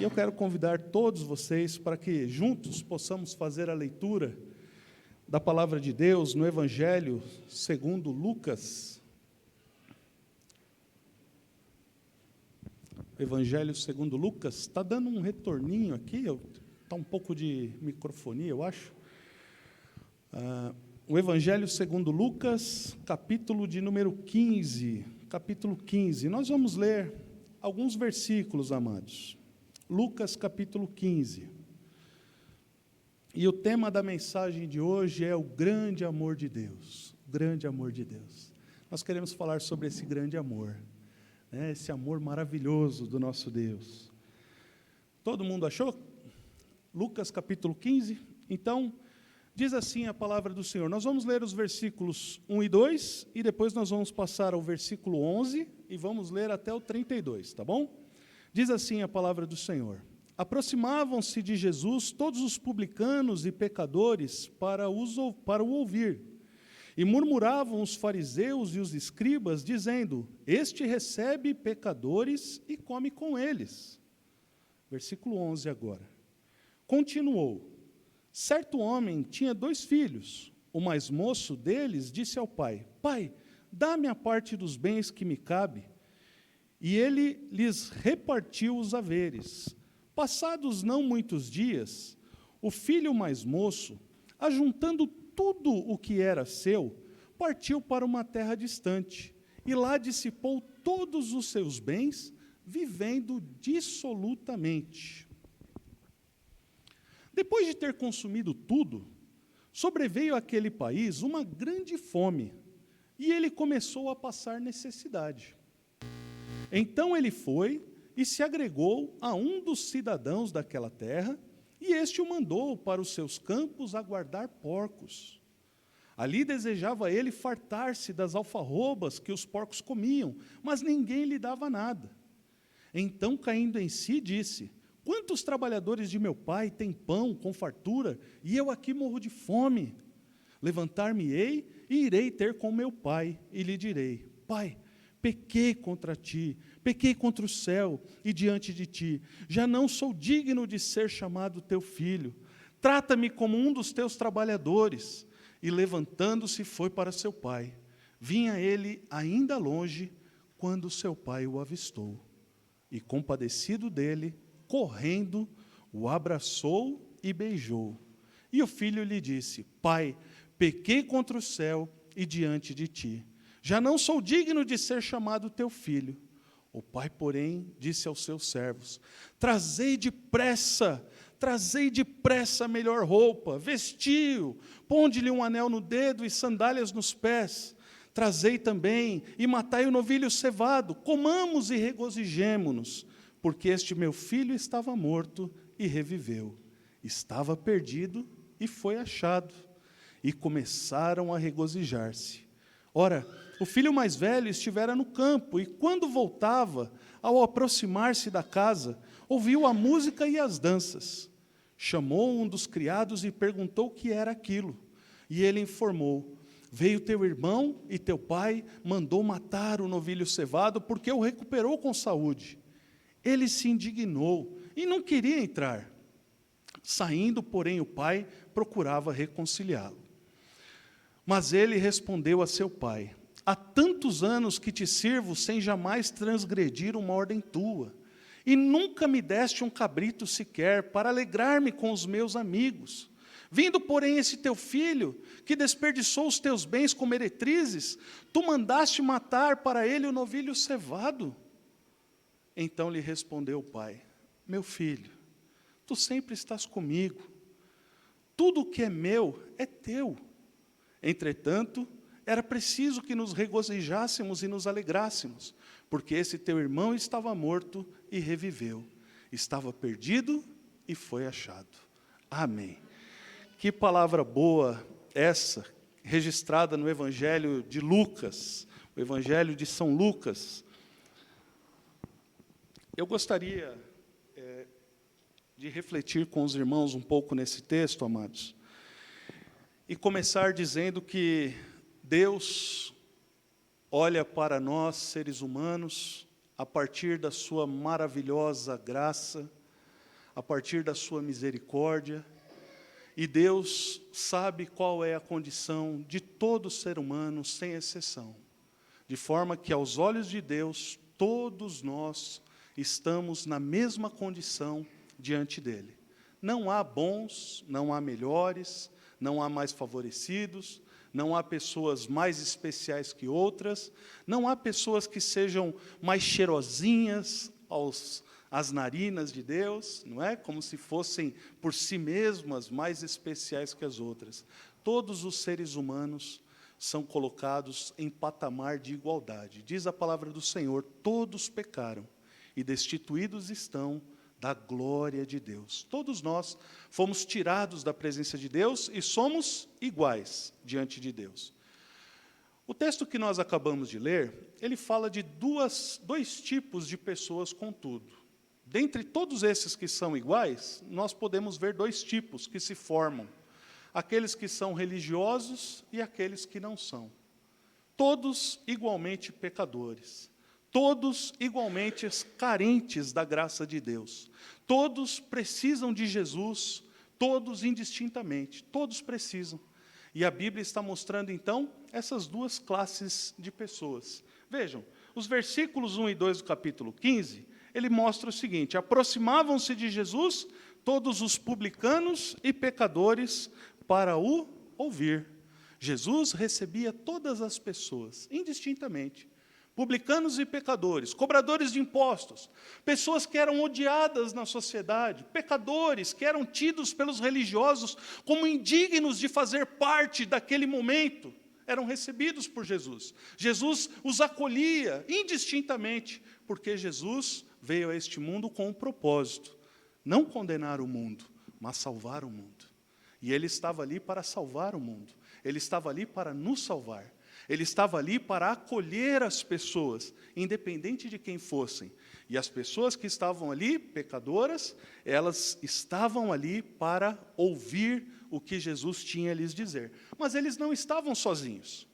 eu quero convidar todos vocês para que juntos possamos fazer a leitura da palavra de Deus no Evangelho segundo Lucas. Evangelho segundo Lucas. Está dando um retorninho aqui, está um pouco de microfonia, eu acho. O Evangelho segundo Lucas, capítulo de número 15. Capítulo 15. Nós vamos ler alguns versículos, amados. Lucas, capítulo 15. E o tema da mensagem de hoje é o grande amor de Deus. Grande amor de Deus. Nós queremos falar sobre esse grande amor, né? Esse amor maravilhoso do nosso Deus. Todo mundo achou? Lucas, capítulo 15. Então, diz assim a palavra do Senhor. Nós vamos ler os versículos 1 e 2, e depois nós vamos passar ao versículo 11, e vamos ler até o 32, tá bom? Diz assim a palavra do Senhor. Aproximavam-se de Jesus todos os publicanos e pecadores para o ouvir. E murmuravam os fariseus e os escribas, dizendo: Este recebe pecadores e come com eles. Versículo 11 agora. Continuou. Certo homem tinha 2 filhos. O mais moço deles disse ao pai: Pai, dá-me a parte dos bens que me cabe. E ele lhes repartiu os haveres. Passados não muitos dias, o filho mais moço, ajuntando tudo o que era seu, partiu para uma terra distante, e lá dissipou todos os seus bens, vivendo dissolutamente. Depois de ter consumido tudo, sobreveio àquele país uma grande fome, e ele começou a passar necessidade. Então ele foi e se agregou a um dos cidadãos daquela terra, e este o mandou para os seus campos a guardar porcos. Ali desejava ele fartar-se das alfarrobas que os porcos comiam, mas ninguém lhe dava nada. Então, caindo em si, disse: Quantos trabalhadores de meu pai têm pão com fartura, e eu aqui morro de fome? Levantar-me-ei e irei ter com meu pai, e lhe direi: Pai, pequei contra ti, pequei contra o céu e diante de ti. Já não sou digno de ser chamado teu filho. Trata-me como um dos teus trabalhadores. E levantando-se foi para seu pai. Vinha ele ainda longe, quando seu pai o avistou. E compadecido dele, correndo, o abraçou e beijou. E o filho lhe disse: Pai, pequei contra o céu e diante de ti. Já não sou digno de ser chamado teu filho. O pai, porém, disse aos seus servos: Trazei depressa a melhor roupa, vestiu, ponde-lhe um anel no dedo e sandálias nos pés. Trazei também e matai o novilho cevado, comamos e regozijemo-nos, porque este meu filho estava morto e reviveu, estava perdido e foi achado. E começaram a regozijar-se. Ora, o filho mais velho estivera no campo, e quando voltava, ao aproximar-se da casa, ouviu a música e as danças. Chamou um dos criados e perguntou o que era aquilo. E ele informou: Veio teu irmão e teu pai mandou matar o novilho cevado, porque o recuperou com saúde. Ele se indignou e não queria entrar. Saindo, porém, o pai procurava reconciliá-lo. Mas ele respondeu a seu pai: Há tantos anos que te sirvo sem jamais transgredir uma ordem tua, e nunca me deste um cabrito sequer para alegrar-me com os meus amigos. Vindo, porém, esse teu filho, que desperdiçou os teus bens com meretrizes, tu mandaste matar para ele o novilho cevado. Então lhe respondeu o pai: Meu filho, tu sempre estás comigo, tudo o que é meu é teu. Entretanto, era preciso que nos regozijássemos e nos alegrássemos, porque esse teu irmão estava morto e reviveu, estava perdido e foi achado. Amém. Que palavra boa essa, registrada no Evangelho de Lucas, o Evangelho de São Lucas. Eu gostaria de refletir com os irmãos um pouco nesse texto, amados, e começar dizendo que Deus olha para nós, seres humanos, a partir da sua maravilhosa graça, a partir da sua misericórdia, e Deus sabe qual é a condição de todo ser humano, sem exceção, de forma que, aos olhos de Deus, todos nós estamos na mesma condição diante dele. Não há bons, não há melhores, não há mais favorecidos, não há pessoas mais especiais que outras, não há pessoas que sejam mais cheirosinhas às narinas de Deus, não é? Como se fossem por si mesmas mais especiais que as outras. Todos os seres humanos são colocados em patamar de igualdade. Diz a palavra do Senhor: todos pecaram e destituídos estão da glória de Deus. Todos nós fomos tirados da presença de Deus e somos iguais diante de Deus. O texto que nós acabamos de ler, ele fala de dois tipos de pessoas, contudo. Dentre todos esses que são iguais, nós podemos ver dois tipos que se formam: aqueles que são religiosos e aqueles que não são. Todos igualmente pecadores. Todos igualmente carentes da graça de Deus. Todos precisam de Jesus, todos indistintamente, todos precisam. E a Bíblia está mostrando, então, essas duas classes de pessoas. Vejam, os versículos 1 e 2 do capítulo 15, ele mostra o seguinte: aproximavam-se de Jesus todos os publicanos e pecadores para o ouvir. Jesus recebia todas as pessoas, indistintamente. Publicanos e pecadores, cobradores de impostos, pessoas que eram odiadas na sociedade, pecadores que eram tidos pelos religiosos como indignos de fazer parte daquele momento, eram recebidos por Jesus. Jesus os acolhia indistintamente, porque Jesus veio a este mundo com um propósito: não condenar o mundo, mas salvar o mundo. E ele estava ali para salvar o mundo, ele estava ali para nos salvar. Ele estava ali para acolher as pessoas, independente de quem fossem. E as pessoas que estavam ali, pecadoras, elas estavam ali para ouvir o que Jesus tinha a lhes dizer. Mas eles não estavam sozinhos.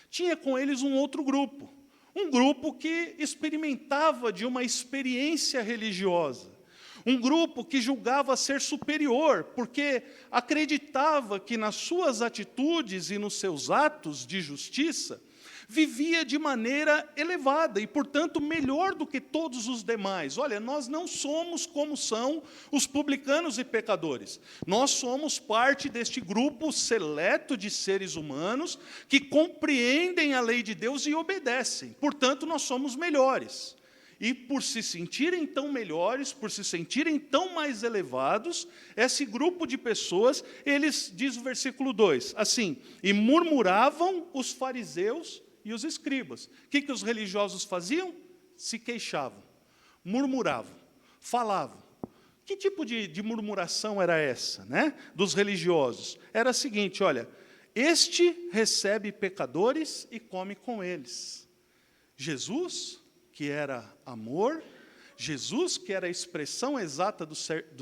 Tinha com eles um outro grupo. Um grupo que experimentava de uma experiência religiosa. Um grupo que julgava ser superior, porque acreditava que nas suas atitudes e nos seus atos de justiça, vivia de maneira elevada e, portanto, melhor do que todos os demais. Olha, nós não somos como são os publicanos e pecadores. Nós somos parte deste grupo seleto de seres humanos que compreendem a lei de Deus e obedecem. Portanto, nós somos melhores. E por se sentirem tão melhores, por se sentirem tão mais elevados, esse grupo de pessoas, eles, diz o versículo 2, assim: e murmuravam os fariseus e os escribas. O que os religiosos faziam? Se queixavam, murmuravam, falavam. Que tipo de murmuração era essa, né, dos religiosos? Era a seguinte: olha, este recebe pecadores e come com eles. Jesus, que era amor, Jesus, que era a expressão exata do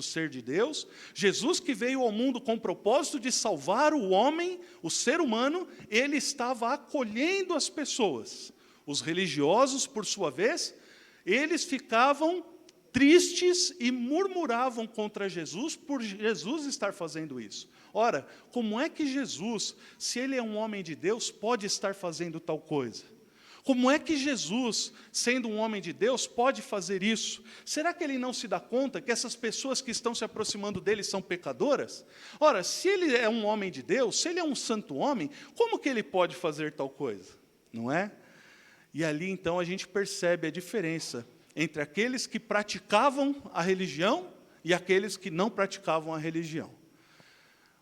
ser de Deus, Jesus que veio ao mundo com o propósito de salvar o homem, o ser humano, ele estava acolhendo as pessoas. Os religiosos, por sua vez, eles ficavam tristes e murmuravam contra Jesus por Jesus estar fazendo isso. Ora, como é que Jesus, se ele é um homem de Deus, pode estar fazendo tal coisa? Como é que Jesus, sendo um homem de Deus, pode fazer isso? Será que ele não se dá conta que essas pessoas que estão se aproximando dele são pecadoras? Ora, se ele é um homem de Deus, se ele é um santo homem, como que ele pode fazer tal coisa? Não é? E ali, então, a gente percebe a diferença entre aqueles que praticavam a religião e aqueles que não praticavam a religião.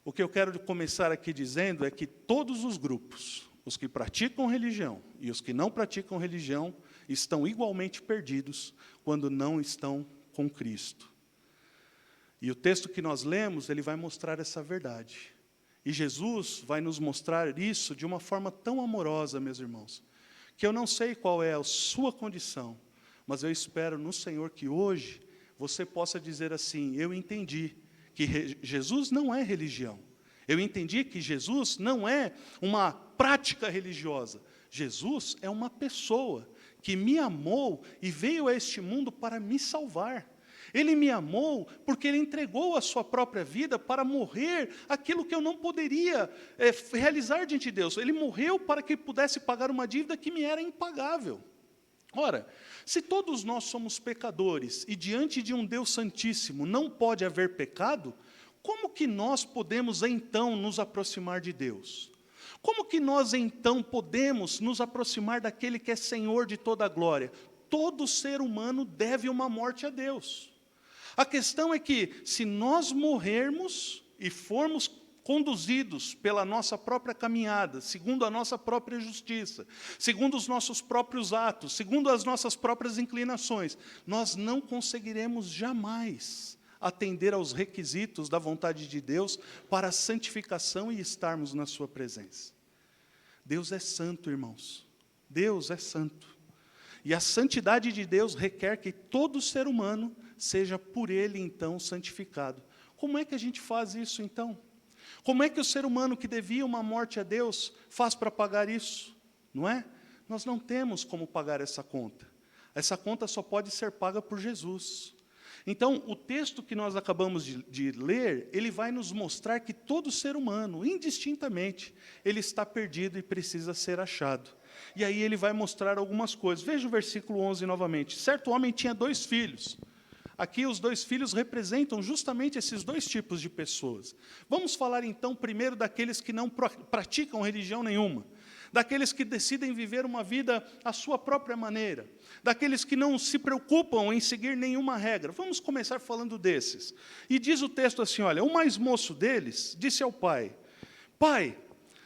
O que eu quero começar aqui dizendo é que todos os grupos, os que praticam religião e os que não praticam religião, estão igualmente perdidos quando não estão com Cristo. E o texto que nós lemos, ele vai mostrar essa verdade. E Jesus vai nos mostrar isso de uma forma tão amorosa, meus irmãos, que eu não sei qual é a sua condição, mas eu espero no Senhor que hoje você possa dizer assim: eu entendi que Jesus não é religião. Eu entendi que Jesus não é uma prática religiosa. Jesus é uma pessoa que me amou e veio a este mundo para me salvar. Ele me amou porque Ele entregou a sua própria vida para morrer aquilo que eu não poderia realizar diante de Deus. Ele morreu para que pudesse pagar uma dívida que me era impagável. Ora, se todos nós somos pecadores e diante de um Deus Santíssimo não pode haver pecado, como que nós podemos então nos aproximar de Deus? Como que nós então podemos nos aproximar daquele que é Senhor de toda a glória? Todo ser humano deve uma morte a Deus. A questão é que, se nós morrermos e formos conduzidos pela nossa própria caminhada, segundo a nossa própria justiça, segundo os nossos próprios atos, segundo as nossas próprias inclinações, nós não conseguiremos jamais atender aos requisitos da vontade de Deus para a santificação e estarmos na sua presença. Deus é santo, irmãos. Deus é santo. E a santidade de Deus requer que todo ser humano seja por Ele, então, santificado. Como é que a gente faz isso, então? Como é que o ser humano que devia uma morte a Deus faz para pagar isso? Não é? Nós não temos como pagar essa conta. Essa conta só pode ser paga por Jesus. Então, o texto que nós acabamos de ler, ele vai nos mostrar que todo ser humano, indistintamente, ele está perdido e precisa ser achado. E aí ele vai mostrar algumas coisas. Veja o versículo 11 novamente. Certo homem tinha 2 filhos. Aqui os 2 filhos representam justamente esses 2 tipos de pessoas. Vamos falar então primeiro daqueles que não praticam religião nenhuma. Daqueles que decidem viver uma vida à sua própria maneira. Daqueles que não se preocupam em seguir nenhuma regra. Vamos começar falando desses. E diz o texto assim, olha, o mais moço deles disse ao pai, pai,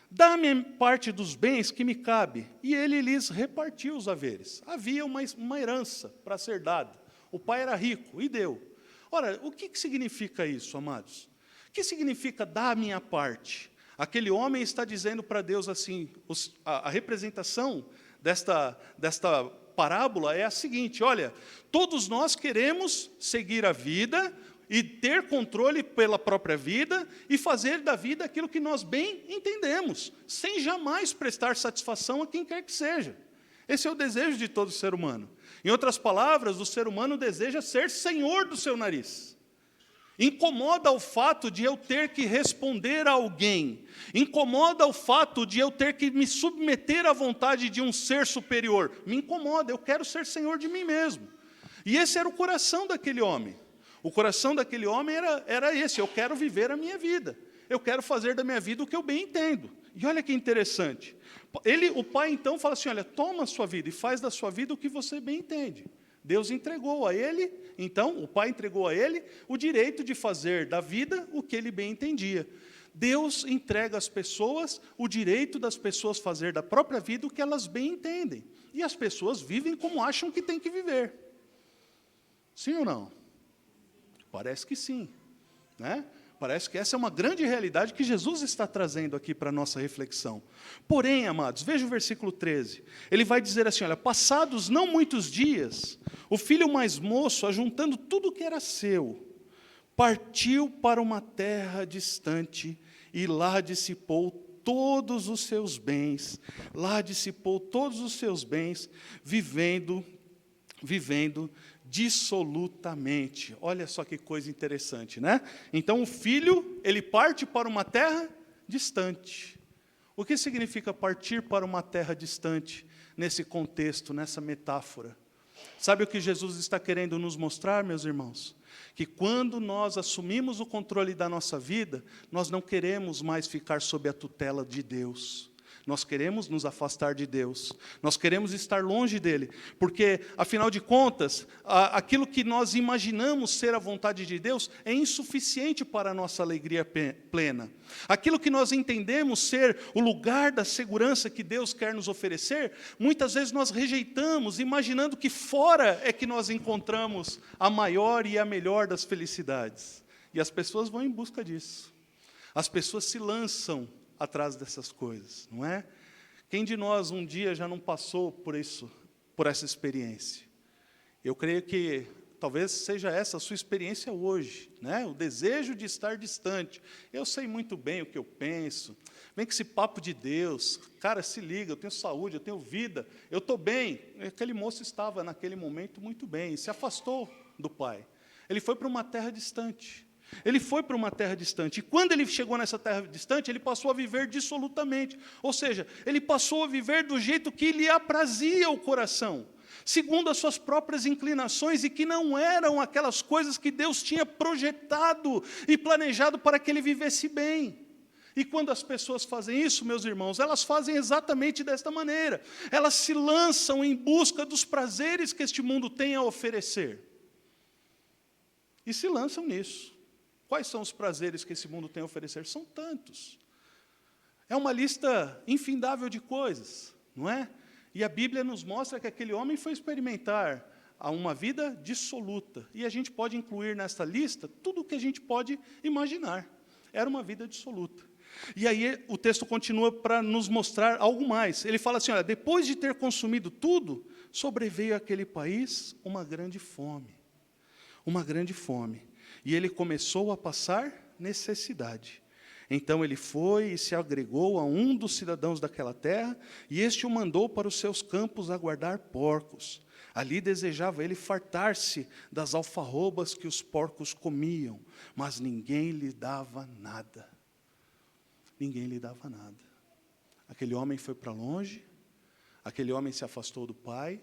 dá-me parte dos bens que me cabe. E ele lhes repartiu os haveres. Havia uma herança para ser dada. O pai era rico e deu. Ora, o que significa isso, amados? O que significa dar a minha parte? Aquele homem está dizendo para Deus assim, a representação desta parábola é a seguinte, olha, todos nós queremos seguir a vida e ter controle pela própria vida e fazer da vida aquilo que nós bem entendemos, sem jamais prestar satisfação a quem quer que seja. Esse é o desejo de todo ser humano. Em outras palavras, o ser humano deseja ser senhor do seu nariz. Incomoda o fato de eu ter que responder a alguém. Incomoda o fato de eu ter que me submeter à vontade de um ser superior. Me incomoda, eu quero ser senhor de mim mesmo. E esse era o coração daquele homem. O coração daquele homem era esse, eu quero viver a minha vida. Eu quero fazer da minha vida o que eu bem entendo. E olha que interessante. O pai, então, fala assim, olha, toma a sua vida e faz da sua vida o que você bem entende. Deus entregou a ele, então, o pai entregou a ele o direito de fazer da vida o que ele bem entendia. Deus entrega às pessoas o direito das pessoas fazer da própria vida o que elas bem entendem. E as pessoas vivem como acham que têm que viver. Sim ou não? Parece que sim, né? Parece que essa é uma grande realidade que Jesus está trazendo aqui para a nossa reflexão. Porém, amados, veja o versículo 13. Ele vai dizer assim, olha, passados não muitos dias, o filho mais moço, ajuntando tudo o que era seu, partiu para uma terra distante e lá dissipou todos os seus bens. Lá dissipou todos os seus bens, vivendo dissolutamente. Olha só que coisa interessante, né? Então o filho, ele parte para uma terra distante. O que significa partir para uma terra distante nesse contexto, nessa metáfora? Sabe o que Jesus está querendo nos mostrar, meus irmãos? Que quando nós assumimos o controle da nossa vida, nós não queremos mais ficar sob a tutela de Deus. Nós queremos nos afastar de Deus. Nós queremos estar longe dEle. Porque, afinal de contas, aquilo que nós imaginamos ser a vontade de Deus é insuficiente para a nossa alegria plena. Aquilo que nós entendemos ser o lugar da segurança que Deus quer nos oferecer, muitas vezes nós rejeitamos, imaginando que fora é que nós encontramos a maior e a melhor das felicidades. E as pessoas vão em busca disso. As pessoas se lançam atrás dessas coisas, não é? Quem de nós um dia já não passou por isso, por essa experiência? Eu creio que talvez seja essa a sua experiência hoje, né? O desejo de estar distante. Eu sei muito bem o que eu penso. Vem com esse papo de Deus. Cara, se liga, eu tenho saúde, eu tenho vida, eu estou bem. Aquele moço estava naquele momento muito bem, e se afastou do pai. Ele foi para uma terra distante. Ele foi para uma terra distante. E quando ele chegou nessa terra distante, ele passou a viver dissolutamente. Ou seja, ele passou a viver do jeito que lhe aprazia o coração, segundo as suas próprias inclinações, e que não eram aquelas coisas que Deus tinha projetado e planejado para que ele vivesse bem. E quando as pessoas fazem isso, meus irmãos, elas fazem exatamente desta maneira. Elas se lançam em busca dos prazeres que este mundo tem a oferecer. E se lançam nisso. Quais são os prazeres que esse mundo tem a oferecer? São tantos. É uma lista infindável de coisas, não é? E a Bíblia nos mostra que aquele homem foi experimentar uma vida dissoluta. E a gente pode incluir nessa lista tudo o que a gente pode imaginar. Era uma vida dissoluta. E aí o texto continua para nos mostrar algo mais. Ele fala assim, olha, depois de ter consumido tudo, sobreveio àquele país uma grande fome. Uma grande fome. E ele começou a passar necessidade. Então ele foi e se agregou a um dos cidadãos daquela terra, e este o mandou para os seus campos a guardar porcos. Ali desejava ele fartar-se das alfarrobas que os porcos comiam, mas ninguém lhe dava nada. Ninguém lhe dava nada. Aquele homem foi para longe, aquele homem se afastou do pai,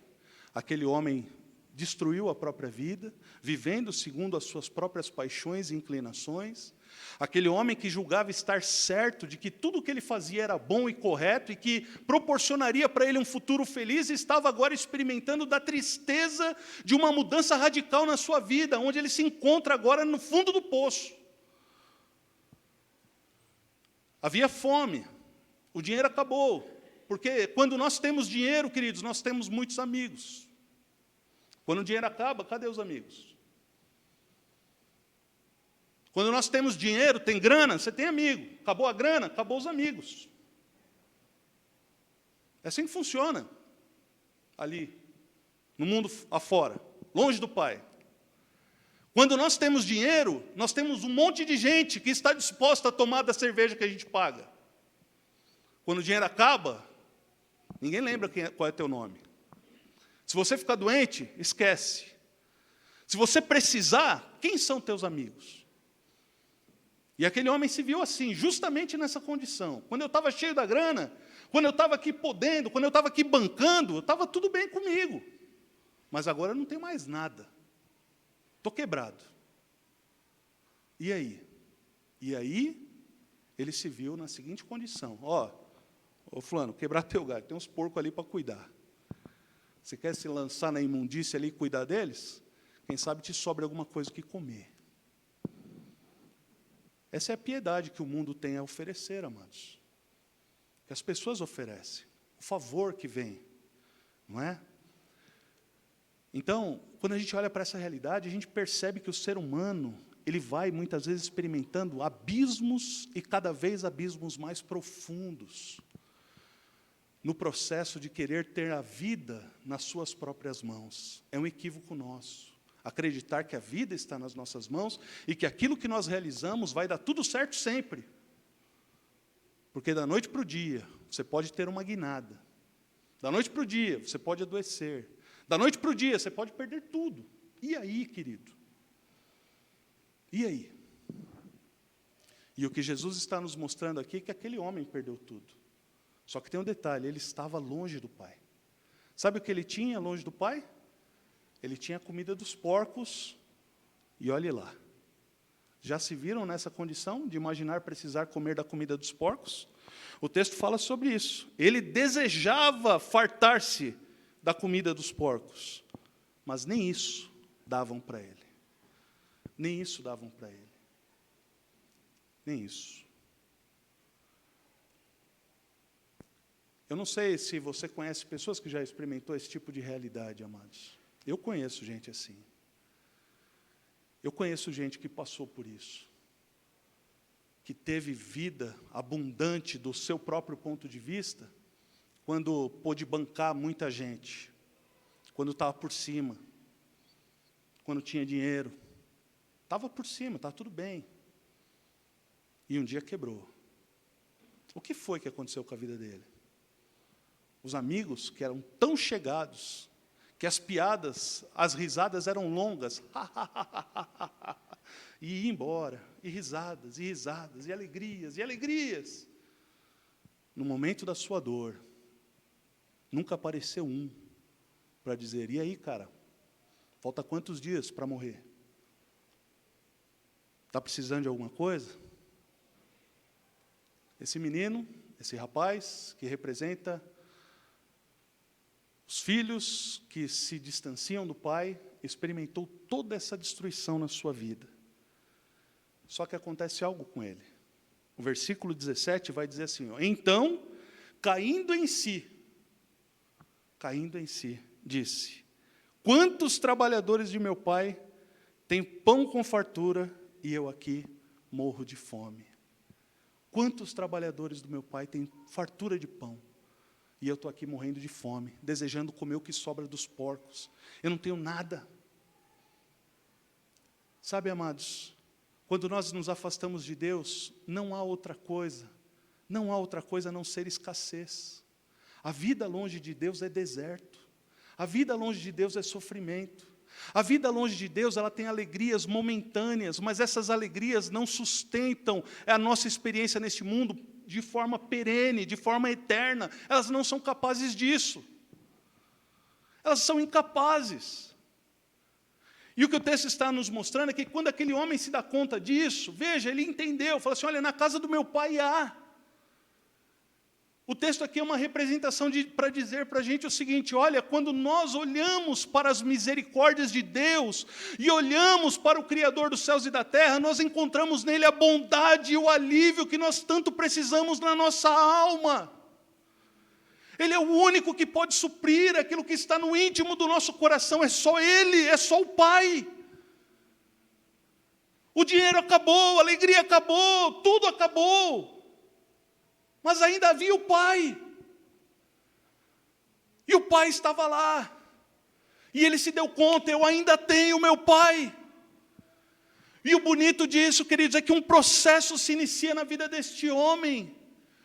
aquele homem destruiu a própria vida, vivendo segundo as suas próprias paixões e inclinações. Aquele homem que julgava estar certo de que tudo o que ele fazia era bom e correto e que proporcionaria para ele um futuro feliz, estava agora experimentando da tristeza de uma mudança radical na sua vida, onde ele se encontra agora no fundo do poço. Havia fome, o dinheiro acabou, porque quando nós temos dinheiro, queridos, nós temos muitos amigos. Quando o dinheiro acaba, cadê os amigos? Quando nós temos dinheiro, tem grana, você tem amigo. Acabou a grana, acabou os amigos. É assim que funciona ali, no mundo afora, longe do Pai. Quando nós temos dinheiro, nós temos um monte de gente que está disposta a tomar da cerveja que a gente paga. Quando o dinheiro acaba, ninguém lembra qual é teu nome. Se você ficar doente, esquece. Se você precisar, quem são teus amigos? E aquele homem se viu assim, justamente nessa condição. Quando eu estava cheio da grana, quando eu estava aqui podendo, quando eu estava aqui bancando, estava tudo bem comigo. Mas agora eu não tenho mais nada. Estou quebrado. E aí? E aí, ele se viu na seguinte condição. Ô fulano, quebrar teu galho, tem uns porcos ali para cuidar. Você quer se lançar na imundícia ali e cuidar deles? Quem sabe te sobra alguma coisa que comer. Essa é a piedade que o mundo tem a oferecer, amados. Que as pessoas oferecem. O favor que vem. Não é? Então, quando a gente olha para essa realidade, a gente percebe que o ser humano, ele vai muitas vezes experimentando abismos e cada vez abismos mais profundos no processo de querer ter a vida nas suas próprias mãos. É um equívoco nosso. Acreditar que a vida está nas nossas mãos e que aquilo que nós realizamos vai dar tudo certo sempre. Porque da noite para o dia, você pode ter uma guinada. Da noite para o dia, você pode adoecer. Da noite para o dia, você pode perder tudo. E aí, querido? E aí? E o que Jesus está nos mostrando aqui é que aquele homem perdeu tudo. Só que tem um detalhe, ele estava longe do Pai. Sabe o que ele tinha longe do Pai? Ele tinha a comida dos porcos, e olhe lá. Já se viram nessa condição de imaginar precisar comer da comida dos porcos? O texto fala sobre isso. Ele desejava fartar-se da comida dos porcos, mas nem isso davam para ele. Nem isso davam para ele. Nem isso. Eu não sei se você conhece pessoas que já experimentou esse tipo de realidade, amados. Eu conheço gente assim. Eu conheço gente que passou por isso. Que teve vida abundante do seu próprio ponto de vista, quando pôde bancar muita gente, quando estava por cima, quando tinha dinheiro. Estava por cima, estava tudo bem. E um dia quebrou. O que foi que aconteceu com a vida dele? Os amigos que eram tão chegados, que as piadas, as risadas eram longas, e ia embora, e risadas, e alegrias, e alegrias. No momento da sua dor, nunca apareceu um para dizer, e aí, cara, falta quantos dias para morrer? Está precisando de alguma coisa? Esse menino, esse rapaz, que representa os filhos que se distanciam do pai, experimentou toda essa destruição na sua vida. Só que acontece algo com ele. O versículo 17 vai dizer assim, ó, então, caindo em si, disse, quantos trabalhadores de meu pai têm pão com fartura e eu aqui morro de fome? Quantos trabalhadores do meu pai têm fartura de pão e eu estou aqui morrendo de fome, desejando comer o que sobra dos porcos? Eu não tenho nada. Sabe, amados, quando nós nos afastamos de Deus, não há outra coisa a não ser escassez. A vida longe de Deus é deserto. A vida longe de Deus é sofrimento. A vida longe de Deus, ela tem alegrias momentâneas, mas essas alegrias não sustentam a nossa experiência neste mundo de forma perene, de forma eterna. Elas não são capazes disso. Elas são incapazes. E o que o texto está nos mostrando é que quando aquele homem se dá conta disso, veja, ele entendeu, fala assim, olha, na casa do meu pai há. O texto aqui é uma representação para dizer para a gente o seguinte, olha, quando nós olhamos para as misericórdias de Deus e olhamos para o Criador dos céus e da terra, nós encontramos nele a bondade e o alívio que nós tanto precisamos na nossa alma. Ele é o único que pode suprir aquilo que está no íntimo do nosso coração, é só Ele, é só o Pai. O dinheiro acabou, a alegria acabou, tudo acabou. Mas ainda havia o Pai. E o Pai estava lá. E ele se deu conta, eu ainda tenho o meu Pai. E o bonito disso, queridos, é que um processo se inicia na vida deste homem.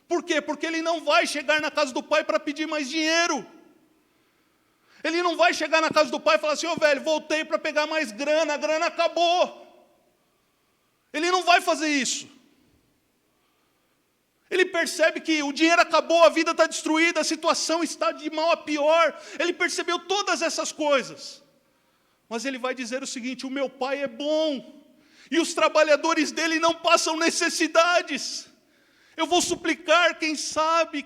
Por quê? Porque ele não vai chegar na casa do Pai para pedir mais dinheiro. Ele não vai chegar na casa do Pai e falar assim, ô velho, voltei para pegar mais grana, a grana acabou. Ele não vai fazer isso. Ele percebe que o dinheiro acabou, a vida está destruída, a situação está de mal a pior. Ele percebeu todas essas coisas. Mas ele vai dizer o seguinte, o meu Pai é bom, e os trabalhadores dele não passam necessidades. Eu vou suplicar, quem sabe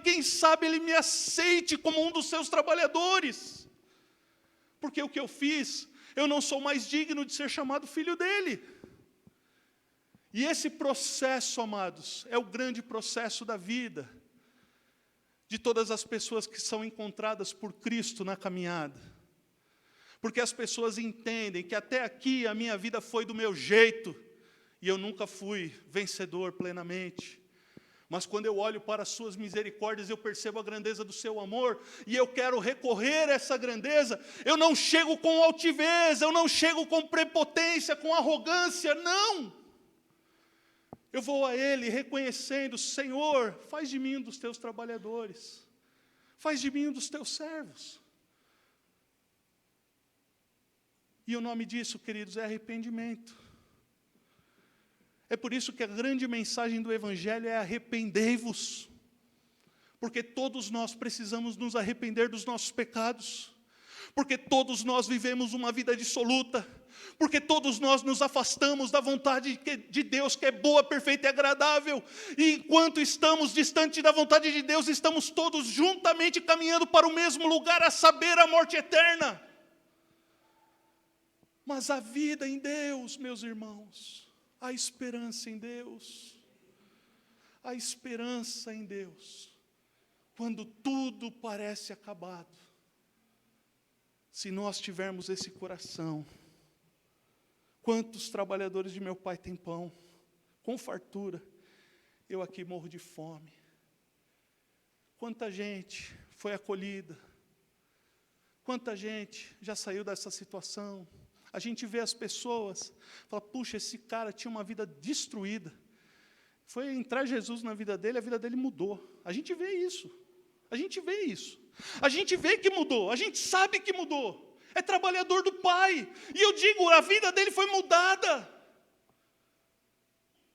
ele me aceite como um dos seus trabalhadores. Porque o que eu fiz, eu não sou mais digno de ser chamado filho dele. E esse processo, amados, é o grande processo da vida, de todas as pessoas que são encontradas por Cristo na caminhada. Porque as pessoas entendem que até aqui a minha vida foi do meu jeito, e eu nunca fui vencedor plenamente. Mas quando eu olho para as suas misericórdias, eu percebo a grandeza do seu amor, e eu quero recorrer a essa grandeza. Eu não chego com altivez, eu não chego com prepotência, com arrogância, não. Eu vou a Ele reconhecendo, Senhor, faz de mim um dos teus trabalhadores, faz de mim um dos teus servos. E o nome disso, queridos, é arrependimento. É por isso que a grande mensagem do Evangelho é arrependei-vos. Porque todos nós precisamos nos arrepender dos nossos pecados. Porque todos nós vivemos uma vida dissoluta. Porque todos nós nos afastamos da vontade de Deus, que é boa, perfeita e agradável. E enquanto estamos distante da vontade de Deus, estamos todos juntamente caminhando para o mesmo lugar, a saber, a morte eterna. Mas a vida em Deus, meus irmãos, a esperança em Deus, a esperança em Deus, quando tudo parece acabado, se nós tivermos esse coração, quantos trabalhadores de meu Pai têm pão, com fartura, eu aqui morro de fome. Quanta gente foi acolhida, quanta gente já saiu dessa situação. A gente vê as pessoas, fala, puxa, esse cara tinha uma vida destruída. Foi entrar Jesus na vida dele, a vida dele mudou. A gente vê isso. A gente vê isso. A gente vê que mudou, a gente sabe que mudou. é trabalhador do Pai. E eu digo, a vida dele foi mudada.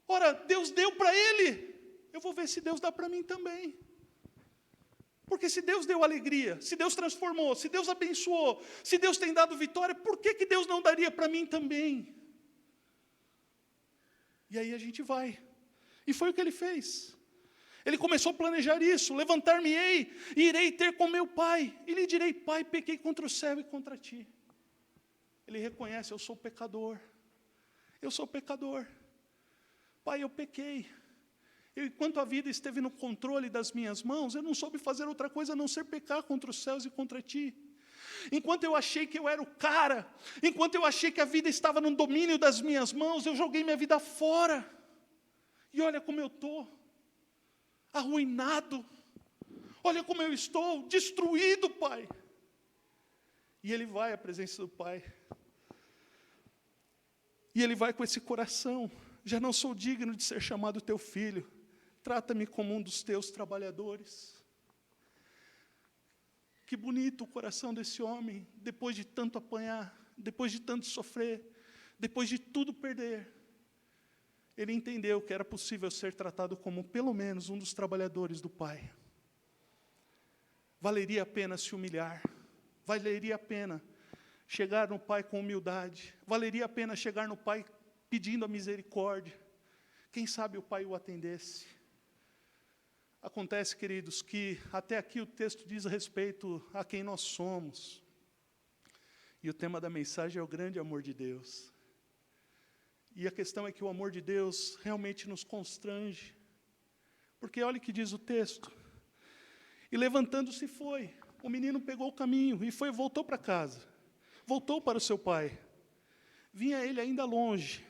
Ora, Deus deu para ele, eu vou ver se Deus dá para mim também. Porque se Deus deu alegria, se Deus transformou, se Deus abençoou, se Deus tem dado vitória, por que Deus não daria para mim também? E aí a gente vai. E foi o que ele fez. Ele começou a planejar isso. Levantar-me-ei e irei ter com meu pai. E lhe direi, pai, pequei contra o céu e contra ti. Ele reconhece, eu sou pecador. Eu sou pecador. Pai, eu pequei. Enquanto a vida esteve no controle das minhas mãos, eu não soube fazer outra coisa a não ser pecar contra os céus e contra ti. Enquanto eu achei que eu era o cara, enquanto eu achei que a vida estava no domínio das minhas mãos, eu joguei minha vida fora. E olha como eu estou, arruinado. Olha como eu estou, destruído, Pai. E ele vai à presença do Pai. E ele vai com esse coração. Já não sou digno de ser chamado teu filho. Trata-me como um dos teus trabalhadores. Que bonito o coração desse homem, depois de tanto apanhar, depois de tanto sofrer, depois de tudo perder. Ele entendeu que era possível ser tratado como pelo menos um dos trabalhadores do Pai. Valeria a pena se humilhar, valeria a pena chegar no Pai com humildade, valeria a pena chegar no Pai pedindo a misericórdia. Quem sabe o Pai o atendesse. Acontece, queridos, que até aqui o texto diz respeito a quem nós somos. E o tema da mensagem é o grande amor de Deus. E a questão é que o amor de Deus realmente nos constrange. Porque olha o que diz o texto. E levantando-se foi. O menino pegou o caminho e voltou para casa. Voltou para o seu pai. Vinha ele ainda longe,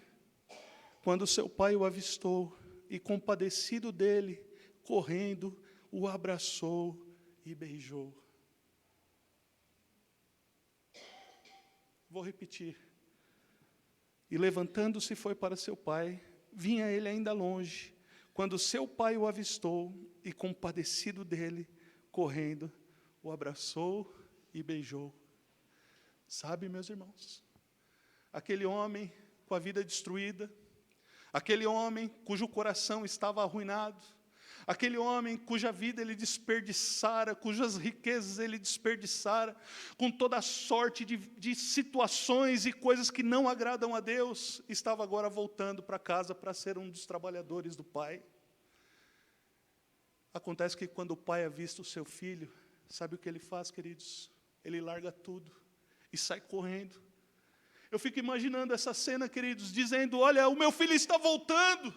quando seu pai o avistou e, compadecido dele, correndo, o abraçou e beijou. Vou repetir. E levantando-se foi para seu pai, vinha ele ainda longe, quando seu pai o avistou e, compadecido dele, correndo, o abraçou e beijou. Sabe, meus irmãos, aquele homem com a vida destruída, aquele homem cujo coração estava arruinado, aquele homem cuja vida ele desperdiçara, cujas riquezas ele desperdiçara, com toda a sorte de situações e coisas que não agradam a Deus, estava agora voltando para casa para ser um dos trabalhadores do Pai. Acontece que quando o pai avista o seu filho, sabe o que ele faz, queridos? Ele larga tudo e sai correndo. Eu fico imaginando essa cena, queridos, dizendo, olha, o meu filho está voltando,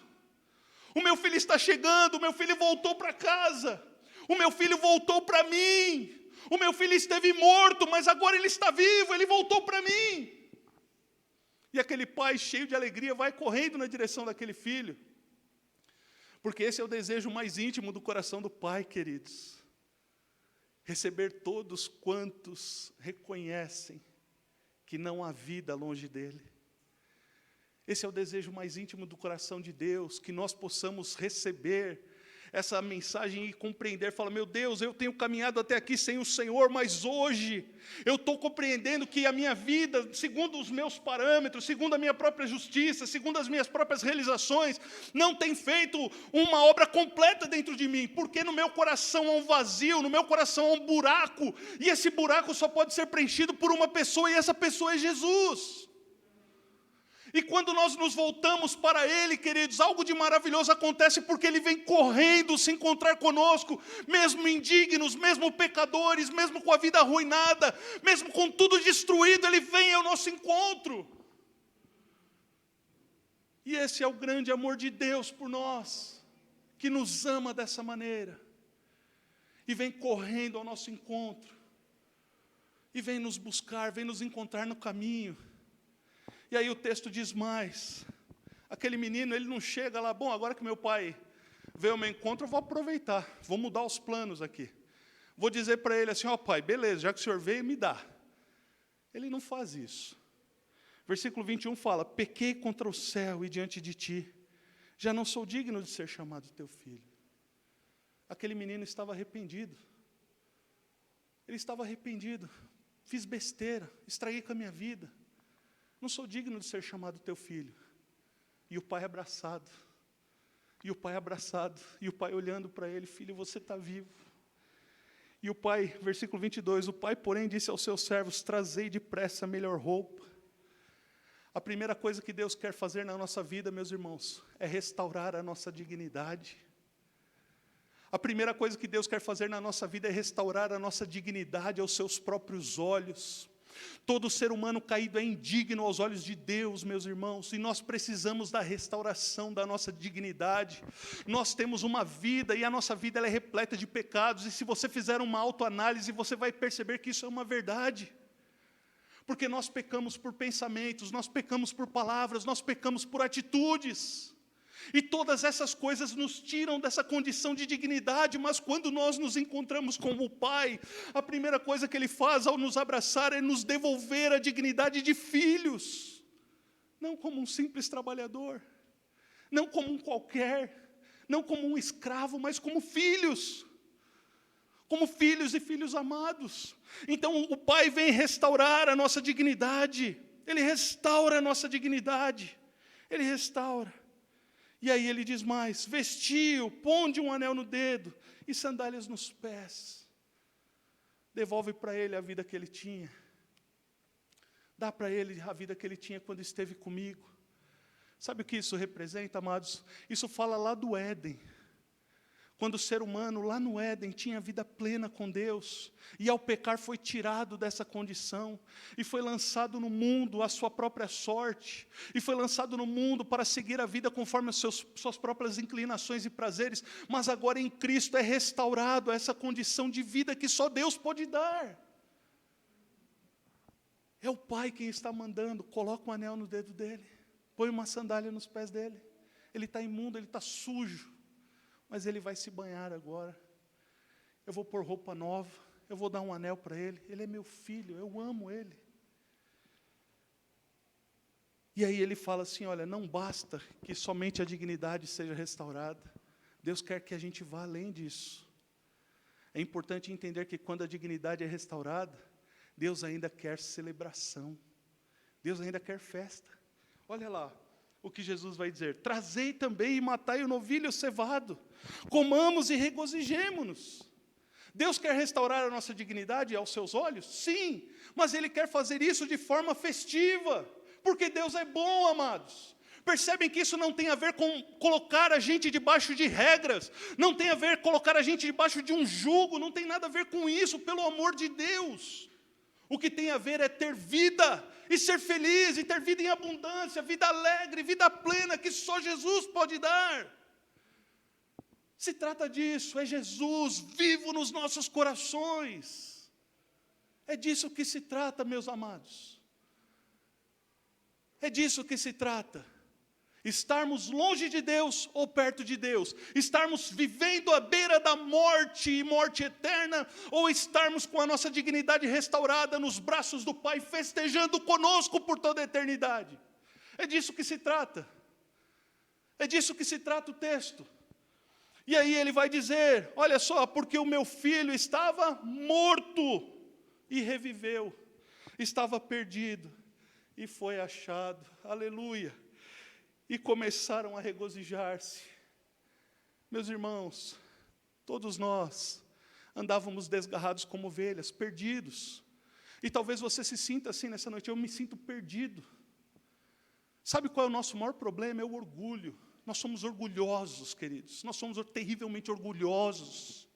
o meu filho está chegando, o meu filho voltou para casa, o meu filho voltou para mim, o meu filho esteve morto, mas agora ele está vivo, ele voltou para mim. E aquele pai cheio de alegria vai correndo na direção daquele filho, porque esse é o desejo mais íntimo do coração do Pai, queridos. Receber todos quantos reconhecem que não há vida longe dele. Esse é o desejo mais íntimo do coração de Deus, que nós possamos receber essa mensagem e compreender, fala, meu Deus, eu tenho caminhado até aqui sem o Senhor, mas hoje eu estou compreendendo que a minha vida, segundo os meus parâmetros, segundo a minha própria justiça, segundo as minhas próprias realizações, não tem feito uma obra completa dentro de mim, porque no meu coração há um vazio, no meu coração há um buraco, e esse buraco só pode ser preenchido por uma pessoa, e essa pessoa é Jesus. E quando nós nos voltamos para Ele, queridos, algo de maravilhoso acontece, porque Ele vem correndo se encontrar conosco, mesmo indignos, mesmo pecadores, mesmo com a vida arruinada, mesmo com tudo destruído, Ele vem ao nosso encontro. E esse é o grande amor de Deus por nós, que nos ama dessa maneira, e vem correndo ao nosso encontro, e vem nos buscar, vem nos encontrar no caminho. E aí o texto diz mais, aquele menino, ele não chega lá, bom, agora que meu pai veio ao meu encontro, eu vou aproveitar, vou mudar os planos aqui. Vou dizer para ele assim, ó pai, beleza, já que o senhor veio, me dá. Ele não faz isso. Versículo 21 fala, pequei contra o céu e diante de ti, já não sou digno de ser chamado teu filho. Aquele menino estava arrependido. Ele estava arrependido. fiz besteira, estraguei com a minha vida. Não sou digno de ser chamado teu filho. E o pai abraçado. E o pai abraçado. E o pai olhando para ele, filho, você está vivo. E o pai, versículo 22, o pai, porém, disse aos seus servos, trazei depressa a melhor roupa. A primeira coisa que Deus quer fazer na nossa vida, meus irmãos, é restaurar a nossa dignidade. A primeira coisa que Deus quer fazer na nossa vida é restaurar a nossa dignidade aos seus próprios olhos. Todo ser humano caído é indigno aos olhos de Deus, meus irmãos, e nós precisamos da restauração da nossa dignidade. Nós temos uma vida, e a nossa vida ela é repleta de pecados, e se você fizer uma autoanálise, você vai perceber que isso é uma verdade. Porque nós pecamos por pensamentos, nós pecamos por palavras, nós pecamos por atitudes. E todas essas coisas nos tiram dessa condição de dignidade, mas quando nós nos encontramos com o Pai, a primeira coisa que Ele faz ao nos abraçar é nos devolver a dignidade de filhos. Não como um simples trabalhador, não como um qualquer, não como um escravo, mas como filhos. Como filhos e filhos amados. Então o Pai vem restaurar a nossa dignidade. Ele restaura a nossa dignidade. Ele restaura. E aí ele diz mais, vestiu, ponde um anel no dedo e sandálias nos pés. Devolve para ele a vida que ele tinha. Dá para ele a vida que ele tinha quando esteve comigo. Sabe o que isso representa, amados? Isso fala lá do Éden. Quando o ser humano, lá no Éden, tinha vida plena com Deus, e ao pecar foi tirado dessa condição, e foi lançado no mundo a sua própria sorte, e foi lançado no mundo para seguir a vida conforme as suas próprias inclinações e prazeres, mas agora em Cristo é restaurado essa condição de vida que só Deus pode dar. É o Pai quem está mandando, coloca um anel no dedo dele, põe uma sandália nos pés dele, ele está imundo, ele está sujo, mas ele vai se banhar agora. Eu vou pôr roupa nova, eu vou dar um anel para ele. Ele é meu filho, eu amo ele. E aí ele fala assim, olha, não basta que somente a dignidade seja restaurada. Deus quer que a gente vá além disso. É importante entender que quando a dignidade é restaurada, Deus ainda quer celebração. Deus ainda quer festa. Olha lá. O que Jesus vai dizer, trazei também e matai o novilho cevado, comamos e regozijemo-nos. Deus quer restaurar a nossa dignidade aos seus olhos? Sim, mas Ele quer fazer isso de forma festiva, porque Deus é bom, amados. Percebem que isso não tem a ver com colocar a gente debaixo de regras, não tem a ver com colocar a gente debaixo de um jugo, não tem nada a ver com isso, pelo amor de Deus. O que tem a ver é ter vida, e ser feliz, e ter vida em abundância, vida alegre, vida plena, que só Jesus pode dar. Se trata disso, é Jesus vivo nos nossos corações. É disso que se trata, meus amados. É disso que se trata. Estarmos longe de Deus ou perto de Deus. Estarmos vivendo à beira da morte e morte eterna, ou estarmos com a nossa dignidade restaurada nos braços do Pai, festejando conosco por toda a eternidade. É disso que se trata. É disso que se trata o texto. E aí ele vai dizer, olha só, porque o meu filho estava morto e reviveu. Estava perdido e foi achado. Aleluia. E começaram a regozijar-se. Meus irmãos, todos nós andávamos desgarrados como ovelhas, perdidos. E talvez você se sinta assim nessa noite, eu me sinto perdido. Sabe qual é o nosso maior problema? É o orgulho. Nós somos orgulhosos, queridos. Nós somos terrivelmente orgulhosos.